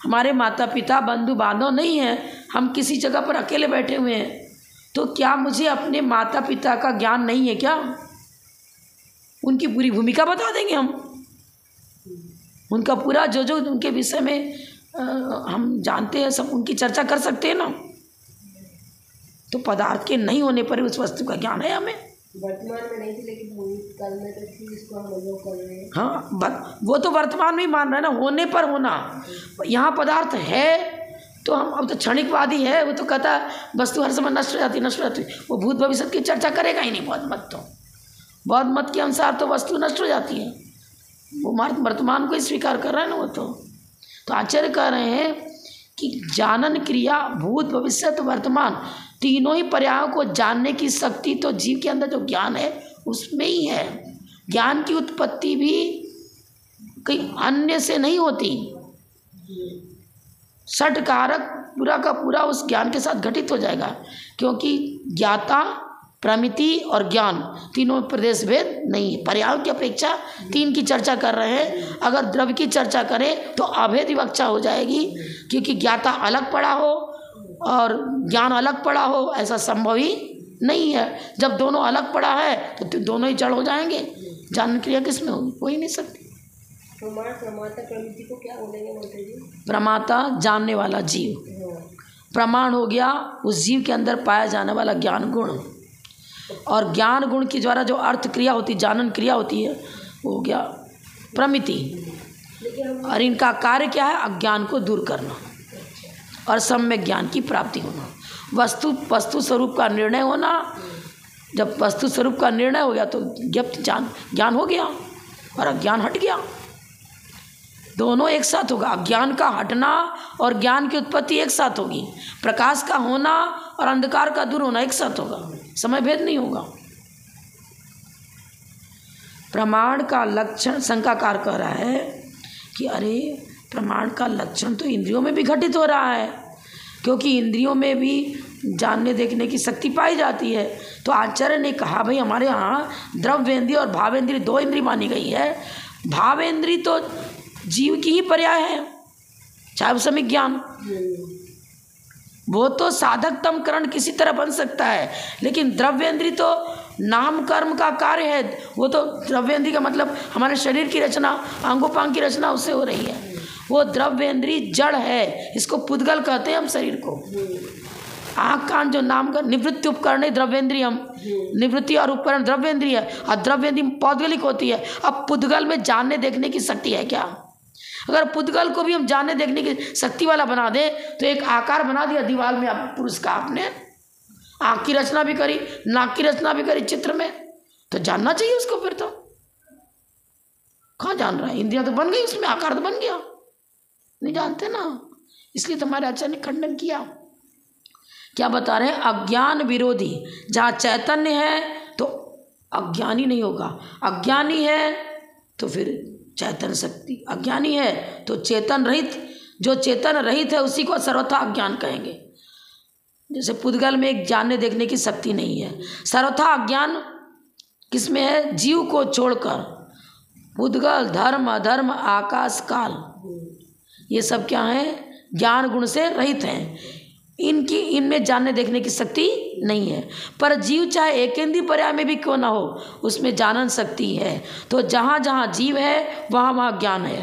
हमारे माता पिता बंधु बांधव नहीं हैं, हम किसी जगह पर अकेले बैठे हुए हैं। तो क्या मुझे अपने माता पिता का ज्ञान नहीं है क्या? उनकी पूरी भूमिका बता देंगे हम, उनका पूरा जो उनके विषय में हम जानते हैं सब उनकी चर्चा कर सकते हैं ना। तो पदार्थ के नहीं होने पर उस वस्तु का ज्ञान है हमें। वर्तमान में नहीं थी लेकिन कल में तो थी, इसको हम लोग कर रहे हैं। हाँ, वो तो वर्तमान में ही मान रहे हैं ना, होने पर होना। यहाँ पदार्थ है तो हम, अब तो क्षणिकवादी है, वो तो कहता है वस्तु हर समय नष्ट हो जाती, नष्ट हो जाती। वो भूत भविष्य की चर्चा करेगा ही नहीं बौद्ध मत। तो बौद्ध मत के अनुसार तो वस्तु नष्ट हो जाती है, वो वर्तमान को ही स्वीकार कर रहा है ना वो तो आचार्य कह रहे हैं कि जानन क्रिया भूत भविष्यत वर्तमान तीनों ही पर्यायों को जानने की शक्ति तो जीव के अंदर जो ज्ञान है उसमें ही है। ज्ञान की उत्पत्ति भी कहीं अन्य से नहीं होती। षट कारक पूरा का पूरा उस ज्ञान के साथ घटित हो जाएगा, क्योंकि ज्ञाता, प्रमिति और ज्ञान तीनों प्रदेश भेद नहीं है। पर्यायों की अपेक्षा तीन की चर्चा कर रहे हैं। अगर द्रव्य की चर्चा करें तो अभेद विवक्षा हो जाएगी, क्योंकि ज्ञाता अलग पड़ा हो और ज्ञान अलग पड़ा हो, ऐसा संभव ही नहीं है। जब दोनों अलग पड़ा है तो दोनों ही जड़ हो जाएंगे। जानन क्रिया किस में होगी? हो ही नहीं सकती। प्रमाता प्रमिति को क्या बोलेंगे मंत्री जी? प्रमाता जानने वाला जीव, प्रमाण हो गया उस जीव के अंदर पाया जाने वाला ज्ञान गुण, और ज्ञान गुण के द्वारा जो अर्थ क्रिया होती, जानन क्रिया होती है, वो हो गया प्रमिति। और इनका कार्य क्या है? अज्ञान को दूर करना और सम्यक ज्ञान की प्राप्ति होना, वस्तु स्वरूप का निर्णय होना। जब वस्तु स्वरूप का निर्णय हो गया तो ज्ञप्त ज्ञान हो गया और अज्ञान हट गया। दोनों एक साथ होगा। अज्ञान का हटना और ज्ञान की उत्पत्ति एक साथ होगी। प्रकाश का होना और अंधकार का दूर होना एक साथ होगा, समय भेद नहीं होगा। प्रमाण का लक्षण, शंकाकार कह रहा है कि अरे प्रमाण का लक्षण तो इंद्रियों में भी घटित हो रहा है, क्योंकि इंद्रियों में भी जानने देखने की शक्ति पाई जाती है। तो आचार्य ने कहा भाई हमारे यहाँ द्रव्येंद्रिय और भावेंद्रिय दो इंद्रिय मानी गई है। भावेंद्रिय तो जीव की ही पर्याय है, चाहे वो सम्यक ज्ञान, वो तो साधकतम करण किसी तरह बन सकता है, लेकिन द्रव्येंद्रिय तो नाम कर्म का कार्य है। वो तो द्रव्येंद्रिय का मतलब हमारे शरीर की रचना, अंगोपांग की रचना उससे हो रही है। वो द्रव्येंद्रिय जड़ है, इसको पुद्गल कहते हैं हम शरीर को। आँख कान जो नाम का निवृत्ति उपकरण है द्रव्येंद्रियम, निवृत्ति और उपकरण द्रव्येंद्रिय है, और द्रव्येंद्रिय पौद्गलिक होती है। अब पुद्गल में जानने देखने की शक्ति है क्या? अगर पुद्गल को भी हम जानने देखने की शक्ति वाला बना दे तो एक आकार बना दिया दीवार में आप पुरुष का, आपने आँख की रचना भी करी, नाक की रचना भी करी चित्र में, तो जानना चाहिए उसको। फिर तो कहाँ जान रहा है? इंद्रियां तो बन गई, उसमें आकार तो बन गया, नहीं जानते ना। इसलिए तुम्हारे आचार्य ने खंडन किया। क्या बता रहे हैं? अज्ञान विरोधी। जहाँ चैतन्य है तो अज्ञानी नहीं होगा, अज्ञानी है तो फिर चैतन्य शक्ति, अज्ञानी है तो चेतन रहित। जो चेतन रहित है उसी को सर्वथा अज्ञान कहेंगे। जैसे पुद्गल में एक जानने देखने की शक्ति नहीं है, सर्वथा अज्ञान किसमें है? जीव को छोड़कर। पुद्गल, धर्म, अधर्म, आकाश, काल, ये सब क्या है? ज्ञान गुण से रहित हैं। इनमें जानने देखने की शक्ति नहीं है। पर जीव चाहे एकेंद्रीय पर्याय में भी क्यों ना हो, उसमें जानन शक्ति है। तो जहाँ जहाँ जीव है वहाँ वहाँ ज्ञान है,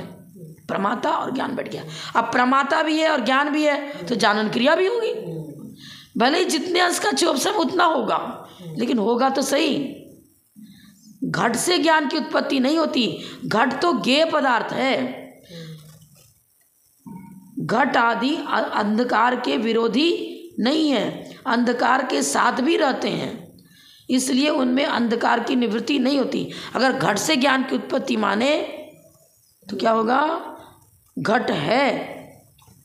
प्रमाता और ज्ञान बैठ गया। अब प्रमाता भी है और ज्ञान भी है तो जानन क्रिया भी होगी। भले ही जितने अंश का चोपसम उतना होगा, लेकिन होगा तो सही। घट से ज्ञान की उत्पत्ति नहीं होती। घट तो ज्ञेय पदार्थ है। घट आदि अंधकार के विरोधी नहीं है, अंधकार के साथ भी रहते हैं, इसलिए उनमें अंधकार की निवृत्ति नहीं होती। अगर घट से ज्ञान की उत्पत्ति माने तो क्या होगा? घट है,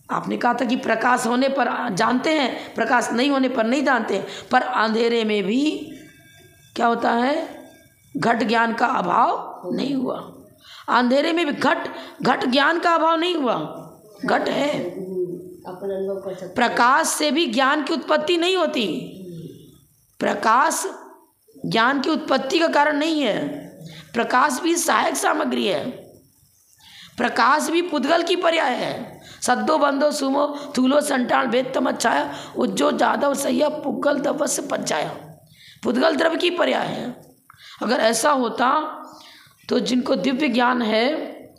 आपने कहा था कि प्रकाश होने पर जानते हैं, प्रकाश नहीं होने पर नहीं जानते। पर अंधेरे में भी क्या होता है? घट ज्ञान का अभाव नहीं हुआ। अंधेरे में भी घट ज्ञान का अभाव नहीं हुआ, घट है। अपन अनुभव कर सकते। प्रकाश से भी ज्ञान की उत्पत्ति नहीं होती। प्रकाश ज्ञान की उत्पत्ति का कारण नहीं है। प्रकाश भी सहायक सामग्री है। प्रकाश भी पुद्गल की पर्याय है। सद्दो बंदो सुमो थूलो संटान वेदतम अच्छाया उज्जो जादव सैया पुद्गल दवस पंचाया, पुद्गल द्रव्य की पर्याय है। अगर ऐसा होता तो जिनको दिव्य ज्ञान है,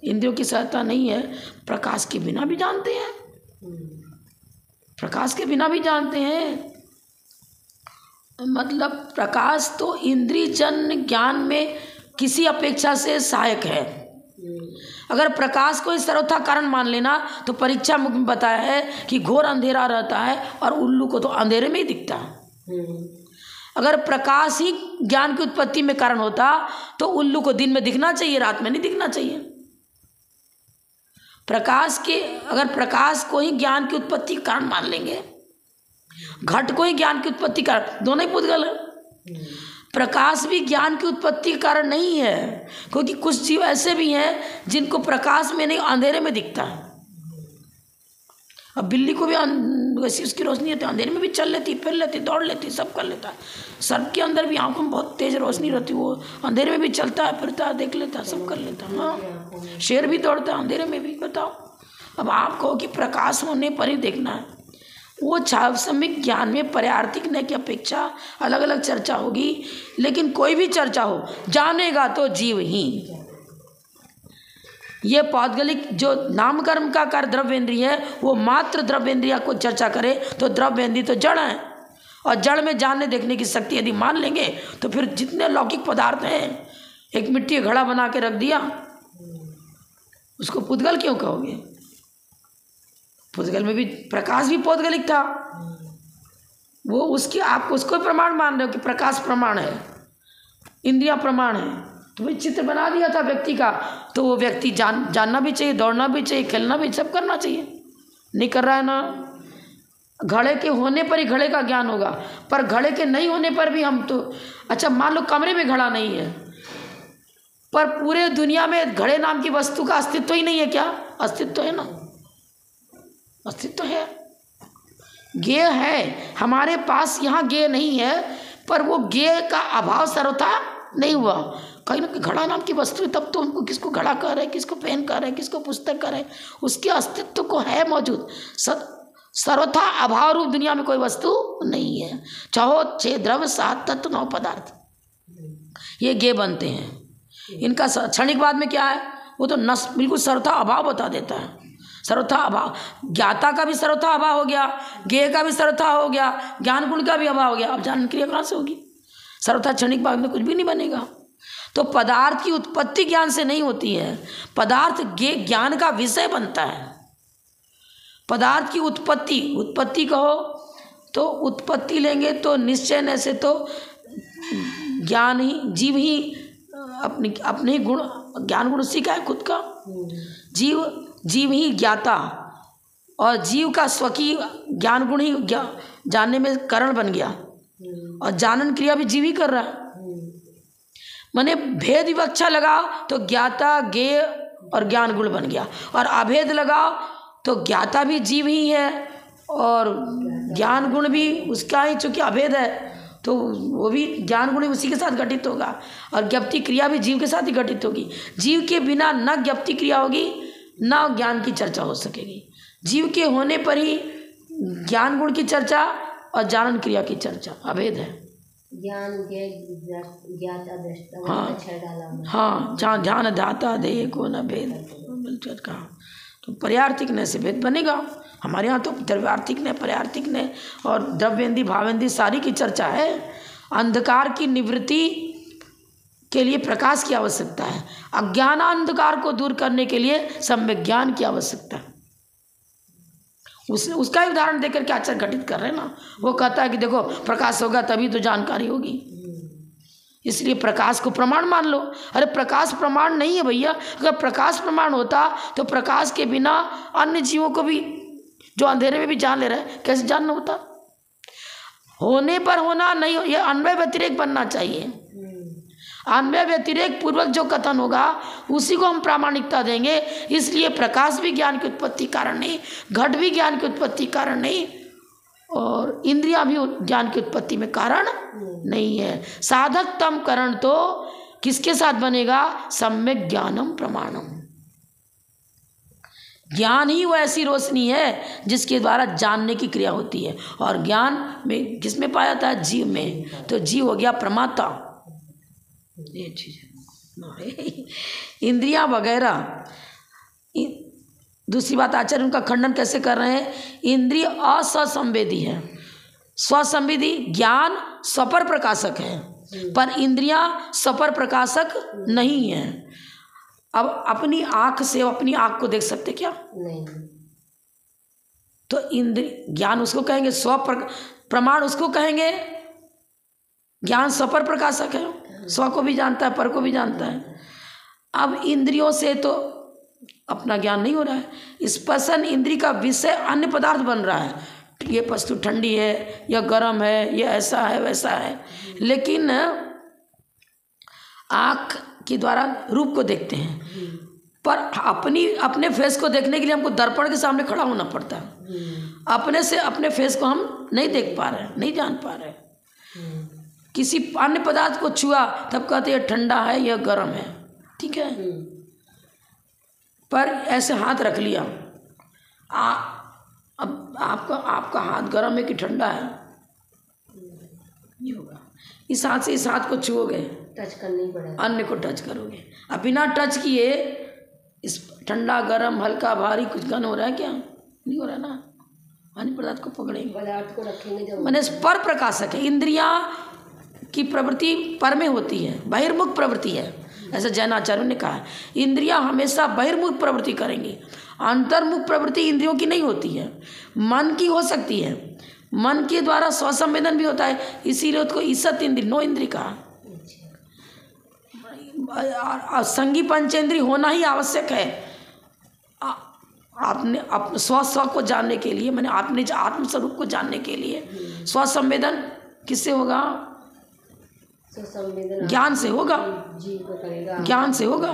इंद्रियों की सहायता नहीं है, प्रकाश के बिना भी जानते हैं, प्रकाश के बिना भी जानते हैं। मतलब प्रकाश तो इंद्रियजन्य ज्ञान में किसी अपेक्षा से सहायक है। अगर प्रकाश को इस सर्वथा कारण मान लेना तो परीक्षा मुख में बताया है कि घोर अंधेरा रहता है और उल्लू को तो अंधेरे में ही दिखता है। अगर प्रकाश ही ज्ञान की उत्पत्ति में कारण होता तो उल्लू को दिन में दिखना चाहिए, रात में नहीं दिखना चाहिए। अगर प्रकाश को ही ज्ञान की उत्पत्ति का कारण मान लेंगे, घट को ही ज्ञान की उत्पत्ति का कारण, दोनों ही पुद्गल है। प्रकाश भी ज्ञान की उत्पत्ति का कारण नहीं है, क्योंकि कुछ जीव ऐसे भी हैं जिनको प्रकाश में नहीं अंधेरे में दिखता है। अब बिल्ली को भी वैसी उसकी रोशनी होती है, अंधेरे में भी चल लेती, फिर लेती, दौड़ लेती, सब कर लेता है। सर्प के अंदर भी आंखों में बहुत तेज रोशनी रहती है, वो अंधेरे में भी चलता है, फिरता है, देख लेता है, सब कर लेता है। हाँ, शेर भी दौड़ता है अंधेरे में भी। बताओ, अब आप कहो कि प्रकाश होने पर ही देखना है, वो छावसमिक ज्ञान में पर्यार्थिक ने की अपेक्षा अलग अलग चर्चा होगी, लेकिन कोई भी चर्चा हो, जानेगा तो जीव ही। ये पौद्गलिक जो नामकर्म का कार्य द्रव्येंद्रिय है, वो मात्र द्रव्येंद्रिय को चर्चा करे तो द्रव्येंद्रिय तो जड़ है, और जड़ में जानने देखने की शक्ति यदि मान लेंगे तो फिर जितने लौकिक पदार्थ हैं, एक मिट्टी का घड़ा बना के रख दिया, उसको पुद्गल क्यों कहोगे? पुद्गल में भी प्रकाश भी पौद्गलिक था, वो उसकी आप उसको प्रमाण मान रहे हो कि प्रकाश प्रमाण है, इंद्रिया प्रमाण है। तो भाई चित्र बना दिया था व्यक्ति का, तो वो व्यक्ति जानना भी चाहिए, दौड़ना भी चाहिए, खेलना भी, सब करना चाहिए। नहीं कर रहा है ना। घड़े के होने पर ही घड़े का ज्ञान होगा, पर घड़े के नहीं होने पर भी हम तो, अच्छा मान लो कमरे में घड़ा नहीं है, पर पूरे दुनिया में घड़े नाम की वस्तु का अस्तित्व ही नहीं है क्या? अस्तित्व है ना, अस्तित्व है। ज्ञेय है हमारे पास, यहाँ ज्ञेय नहीं है, पर वो ज्ञेय का अभाव सर्वथा नहीं हुआ। कहीं ना घड़ा नाम की वस्तु है, तब तो उनको किसको घड़ा कह रहे, किसको पेन कह रहे, किसको पुस्तक कह रहे, उसके अस्तित्व को है मौजूद। सर्वथा अभाव रूप दुनिया में कोई वस्तु नहीं है। चाहो 6 द्रव्य 7 तत्व 9 पदार्थ, ये ज्ञेय बनते हैं। इनका क्षणिक बाद में क्या है, वो तो नष्ट, बिल्कुल सर्वथा अभाव बता देता है। सर्वथा अभाव, ज्ञाता का भी सर्वथा अभाव हो गया, ज्ञेय का भी सर्वथा हो गया, ज्ञान गुण का भी अभाव हो गया। अब ज्ञान क्रिया कहाँ से होगी? सर्वथा क्षणिक भाग में कुछ भी नहीं बनेगा। तो पदार्थ की उत्पत्ति ज्ञान से नहीं होती है, पदार्थ ज्ञान का विषय बनता है। पदार्थ की उत्पत्ति कहो तो उत्पत्ति लेंगे तो निश्चय न से तो ज्ञान ही, जीव ही अपने ही गुण, ज्ञान गुण उसी का है खुद का। जीव ही ज्ञाता, और जीव का स्वकीय ज्ञान गुण ही जानने में कारण बन गया, और जानन क्रिया भी जीव ही कर रहा है। माने भेद विवक्षा लगाओ तो ज्ञाता, ज्ञेय और ज्ञान गुण बन गया, और अभेद लगाओ तो ज्ञाता भी जीव ही है और ज्ञान गुण भी उसका ही, चूँकि अभेद है तो वो भी ज्ञान गुण उसी के साथ घटित होगा, और ज्ञप्ति क्रिया भी जीव के साथ ही घटित होगी। जीव के बिना न ज्ञप्ति क्रिया होगी न ज्ञान की चर्चा हो सकेगी। जीव के होने पर ही ज्ञान गुण की चर्चा और जानन क्रिया की चर्चा, अभेद है। ज्ञान ज्ञाता दृष्टा, हाँ, जहाँ ध्यान ध्याता देह को न भेद कहा, तो पर्यार्थिक ने से भेद बनेगा। हमारे यहाँ तो द्रव्यार्थिक ने, पर्यार्थिक ने और द्रव्येंद्री भावेंद्री सारी की चर्चा है। अंधकार की निवृत्ति के लिए प्रकाश की आवश्यकता है, अज्ञान अंधकार को दूर करने के लिए सम्यक ज्ञान की आवश्यकता है। उसका ही उदाहरण देकर के आचार्य घटित कर रहे हैं ना। वो कहता है कि देखो प्रकाश होगा तभी तो जानकारी होगी, इसलिए प्रकाश को प्रमाण मान लो। अरे प्रकाश प्रमाण नहीं है भैया, अगर प्रकाश प्रमाण होता तो प्रकाश के बिना अन्य जीवों को भी जो अंधेरे में भी जान ले रहे हैं, कैसे जानना होता? होने पर होना नहीं, ये अन्वय व्यतिरेक बनना चाहिए। अन्वय व्यतिरेक पूर्वक जो कथन होगा उसी को हम प्रामाणिकता देंगे। इसलिए प्रकाश भी ज्ञान की उत्पत्ति कारण नहीं, घट भी ज्ञान की उत्पत्ति कारण नहीं, और इंद्रियां भी ज्ञान की उत्पत्ति में कारण नहीं है। साधक तम करण तो किसके साथ बनेगा? सम्यक ज्ञानम प्रमाणम। ज्ञान ही वो ऐसी रोशनी है जिसके द्वारा जानने की क्रिया होती है, और ज्ञान में किसमें पाया जाता है? जीव में। तो जीव हो गया प्रमाता। ये चीज इंद्रियां वगैरह। दूसरी बात, आचार्य उनका खंडन कैसे कर रहे हैं? इंद्रिय असंवेदी है। स्वसंवेदी ज्ञान स्वपर प्रकाशक है, पर इंद्रियां स्वपर प्रकाशक नहीं है। अब अपनी आंख से अपनी आंख को देख सकते क्या? नहीं। तो इंद्रिय ज्ञान उसको कहेंगे, प्रमाण उसको कहेंगे। ज्ञान स्वपर प्रकाशक है, स्व को भी जानता है, पर को भी जानता है। अब इंद्रियों से तो अपना ज्ञान नहीं हो रहा है। स्पर्शन इंद्री का विषय अन्य पदार्थ बन रहा है, ये वस्तु ठंडी है या गर्म है, ये ऐसा है वैसा है, लेकिन आँख के द्वारा रूप को देखते हैं, पर अपने फेस को देखने के लिए हमको दर्पण के सामने खड़ा होना पड़ता है। अपने से अपने फेस को हम नहीं देख पा रहे, नहीं जान पा रहे। किसी अन्य पदार्थ को छुआ तब कहते हैं ठंडा है या गर्म है, ठीक है, पर ऐसे हाथ रख लिया, अब आपका हाथ गर्म है कि ठंडा है, नहीं होगा। इस हाथ से इस हाथ को छुओगे, टच करना ही पड़ेगा, अन्य को टच करोगे। अब बिना टच किए इस ठंडा गर्म हल्का भारी कुछ गन हो रहा है क्या? नहीं हो रहा ना। अन्य पदार्थ को पकड़ेंगे, पदार्थ को रखेंगे जब, मैंने पर प्रकाशक है। इंद्रियां की प्रवृत्ति पर में होती है, बहिर्मुख प्रवृत्ति है, ऐसा जैनाचार्यों ने कहा है। इंद्रियां हमेशा बहिर्मुख प्रवृत्ति करेंगी, अंतर्मुख प्रवृत्ति इंद्रियों की नहीं होती है। मन की हो सकती है, मन के द्वारा स्वसंवेदन भी होता है, इसीलिए उसको ईसत इंद्रिय, नो इंद्रिय कहा। संगी पंचेंद्रिय होना ही आवश्यक है आपने स्व को जानने के लिए, मैंने आपने आत्मस्वरूप को जानने के लिए। स्वसंवेदन किससे होगा? ज्ञान से होगा, ज्ञान से होगा।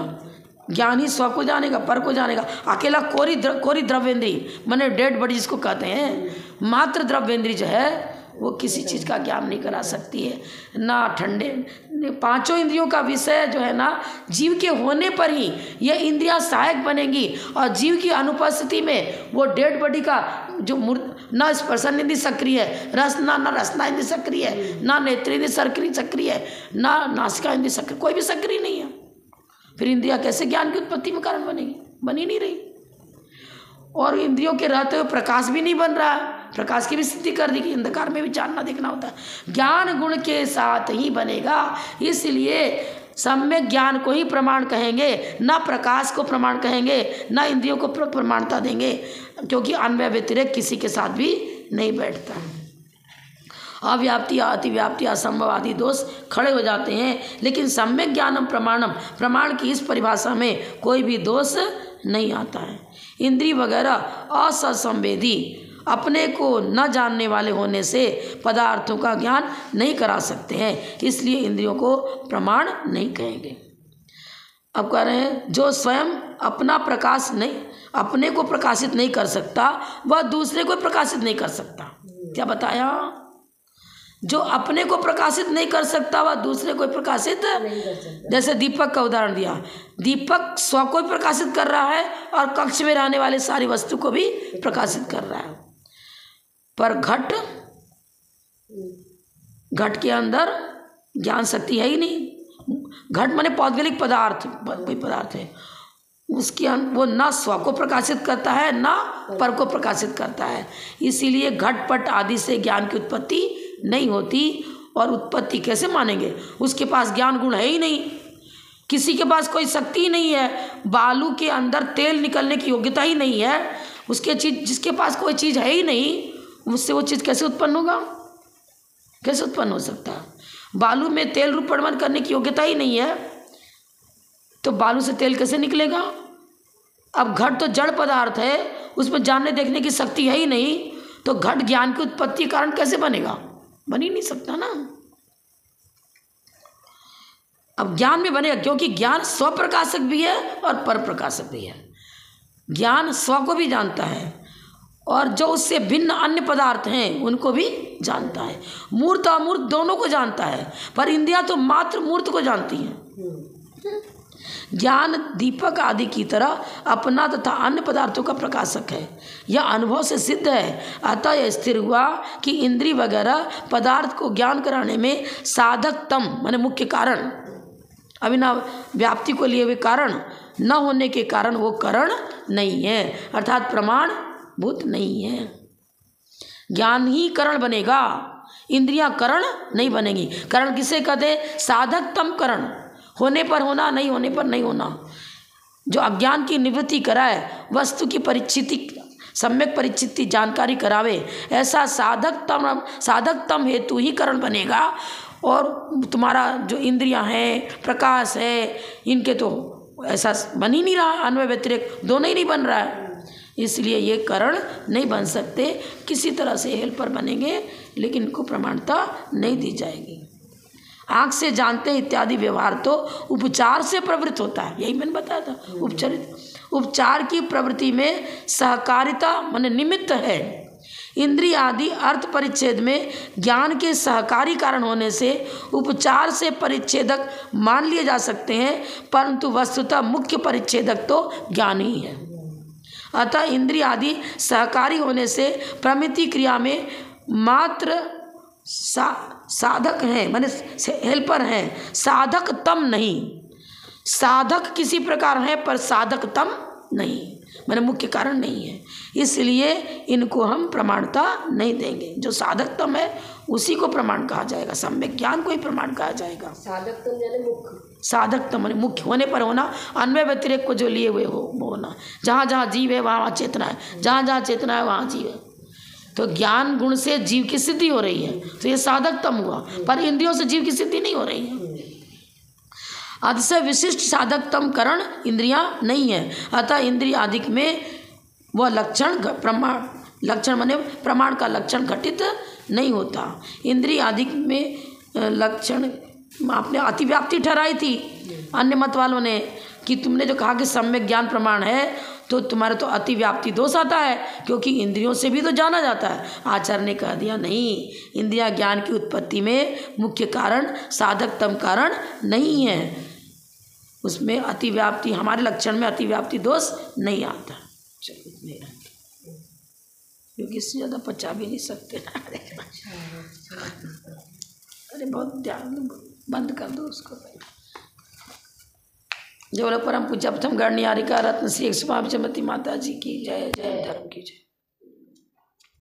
ज्ञान ही स्व को जानेगा, पर को जानेगा। अकेला कोरी द्रव्येंद्री मैंने डेड बॉडी जिसको कहते हैं, मात्र द्रव्येंद्री जो है वो किसी चीज़ का ज्ञान नहीं करा सकती है ना। ठंडे पांचों इंद्रियों का विषय जो है ना, जीव के होने पर ही ये इंद्रियां सहायक बनेंगी, और जीव की अनुपस्थिति में वो डेड बॉडी का जो ना स्पर्शन इंद्रिय सक्रिय है, रसना इंद्रिय सक्रिय है, ना नेत्र इंद्रिय सक्रिय है, ना नासिका इंद्रिय सक्रिय, कोई भी सक्रिय नहीं है। फिर इंद्रियां कैसे ज्ञान की उत्पत्ति में कारण बनेगी? बन ही नहीं रही। और इंद्रियों के रहते हुए प्रकाश भी नहीं बन रहा है, प्रकाश की भी स्थिति कर दी कि अंधकार में भी जानना देखना होता है। ज्ञान गुण के साथ ही बनेगा, इसलिए सम्यक ज्ञान को ही प्रमाण कहेंगे, ना प्रकाश को प्रमाण कहेंगे, ना इंद्रियों को प्रमाणता देंगे, क्योंकि अन्वय व्यतिरेक किसी के साथ भी नहीं बैठता। अव्याप्ति, अतिव्याप्ति, असंभव आदि दोष खड़े हो जाते हैं, लेकिन सम्यक ज्ञानम प्रमाणम, प्रमाण की इस परिभाषा में कोई भी दोष नहीं आता है। इंद्रिय वगैरह असंवेदी, अपने को न जानने वाले होने से पदार्थों का ज्ञान नहीं करा सकते हैं, इसलिए इंद्रियों को प्रमाण नहीं कहेंगे। अब कह रहे हैं जो स्वयं अपने को प्रकाशित नहीं कर सकता, वह दूसरे को प्रकाशित नहीं कर सकता। क्या बताया? जो अपने को प्रकाशित नहीं कर सकता वह दूसरे को प्रकाशित नहीं कर सकता। जैसे दीपक का उदाहरण दिया, दीपक स्व को भी प्रकाशित कर रहा है और कक्ष में रहने वाले सारी वस्तु को भी प्रकाशित कर रहा है, पर घट के अंदर ज्ञान शक्ति है ही नहीं। घट माने पौद्गलिक पदार्थ, कोई पदार्थ है, उसके वो ना स्व को प्रकाशित करता है ना पर को प्रकाशित करता है, इसीलिए घटपट आदि से ज्ञान की उत्पत्ति नहीं होती। और उत्पत्ति कैसे मानेंगे? उसके पास ज्ञान गुण है ही नहीं, किसी के पास कोई शक्ति ही नहीं है, बालू के अंदर तेल निकलने की योग्यता ही नहीं है, उसके चीज जिसके पास कोई चीज़ है ही नहीं, उससे वो चीज़ कैसे उत्पन्न होगा? कैसे उत्पन्न हो सकता है? बालू में तेल रूप परिवहन करने की योग्यता ही नहीं है, तो बालू से तेल कैसे निकलेगा? अब घट तो जड़ पदार्थ है, उसमें जानने देखने की शक्ति है ही नहीं, तो घट ज्ञान की उत्पत्ति कारण कैसे बनेगा? बन ही नहीं सकता ना। अब ज्ञान में बनेगा, क्योंकि ज्ञान स्व प्रकाशक भी है और पर प्रकाशक भी है। ज्ञान स्व को भी जानता है और जो उससे भिन्न अन्य पदार्थ हैं उनको भी जानता है, मूर्त अमूर्त दोनों को जानता है, पर इंद्रियां तो मात्र मूर्त को जानती हैं। ज्ञान दीपक आदि की तरह अपना तथा अन्य पदार्थों का प्रकाशक है, यह अनुभव से सिद्ध है। अतः यह स्थिर हुआ कि इंद्रिय वगैरह पदार्थ को ज्ञान कराने में साधकतम माने मुख्य कारण, अभिनव व्याप्ति को लिए हुए कारण न होने के कारण वो कारण नहीं है, अर्थात प्रमाण भूत नहीं है। ज्ञान ही कारण बनेगा, इंद्रियां कारण नहीं बनेगी। कारण किसे कहते? साधकतम कारण, होने पर होना, नहीं होने पर नहीं होना। जो अज्ञान की निवृत्ति कराए, वस्तु की परिचिति सम्यक परिचिति जानकारी करावे, ऐसा साधकतम हेतु ही कारण बनेगा। और तुम्हारा जो इंद्रियां हैं, प्रकाश है, इनके तो ऐसा बन ही नहीं रहा, अन्वय व्यतिरेक दोनों ही नहीं बन रहा है, इसलिए ये कारण नहीं बन सकते। किसी तरह से हेल्पर बनेंगे लेकिन इनको प्रमाणता नहीं दी जाएगी। आँख से जानते इत्यादि व्यवहार तो उपचार से प्रवृत्त होता है, यही मैंने बताया था। उपचार की प्रवृत्ति में सहकारिता माने निमित्त है। इंद्रिय आदि अर्थ परिच्छेद में ज्ञान के सहकारी कारण होने से उपचार से परिच्छेदक मान लिए जा सकते हैं, परंतु वस्तुतः मुख्य परिच्छेदक तो ज्ञान ही है। अतः इंद्रिय आदि सहकारी होने से प्रमिति क्रिया में मात्र साधक हैं, माने हेल्पर हैं, साधक तम नहीं। साधक किसी प्रकार है पर साधक तम नहीं, माने मुख्य कारण नहीं है, इसलिए इनको हम प्रमाणता नहीं देंगे। जो साधक तम है उसी को प्रमाण कहा जाएगा, सम्यक ज्ञान को ही प्रमाण कहा जाएगा। साधक तम यानी मुख्य, साधक तम माने मुख्य होने पर होना, अन्वय व्यतिरेक को जो लिए हुए हो वो होना। जहाँ जहाँ जीव है वहाँ वहाँ चेतना है, जहाँ जहाँ चेतना है वहाँ जीव है। तो ज्ञान गुण से जीव की सिद्धि हो रही है, तो ये साधक तम हुआ, पर इंद्रियों से जीव की सिद्धि नहीं हो रही है। अतिशय विशिष्ट साधक तम करण इंद्रियां नहीं है, अतः इंद्रिय आदिक में वह लक्षण माने प्रमाण का लक्षण घटित नहीं होता। इंद्रिय आदिक में लक्षण आपने अतिव्याप्ति ठहराई थी अन्य मत वालों ने, कि तुमने जो कहा कि सम्यक ज्ञान प्रमाण है तो तुम्हारे तो अतिव्याप्ति दोष आता है, क्योंकि इंद्रियों से भी तो जाना जाता है। आचार्य ने कह दिया नहीं, इंद्रिया ज्ञान की उत्पत्ति में मुख्य कारण साधक तम कारण नहीं है, उसमें अतिव्याप्ति, हमारे लक्षण में अतिव्याप्ति दोष नहीं आता। चलो इतने, क्योंकि इससे ज़्यादा पचा भी नहीं सकते। अरे बहुत ध्यान, बंद कर दो उसको। जो लोग परम पूज्य प्रथम गणनियारिका रत्न श्री 105 माता जी की जय, जय धर्म की जय।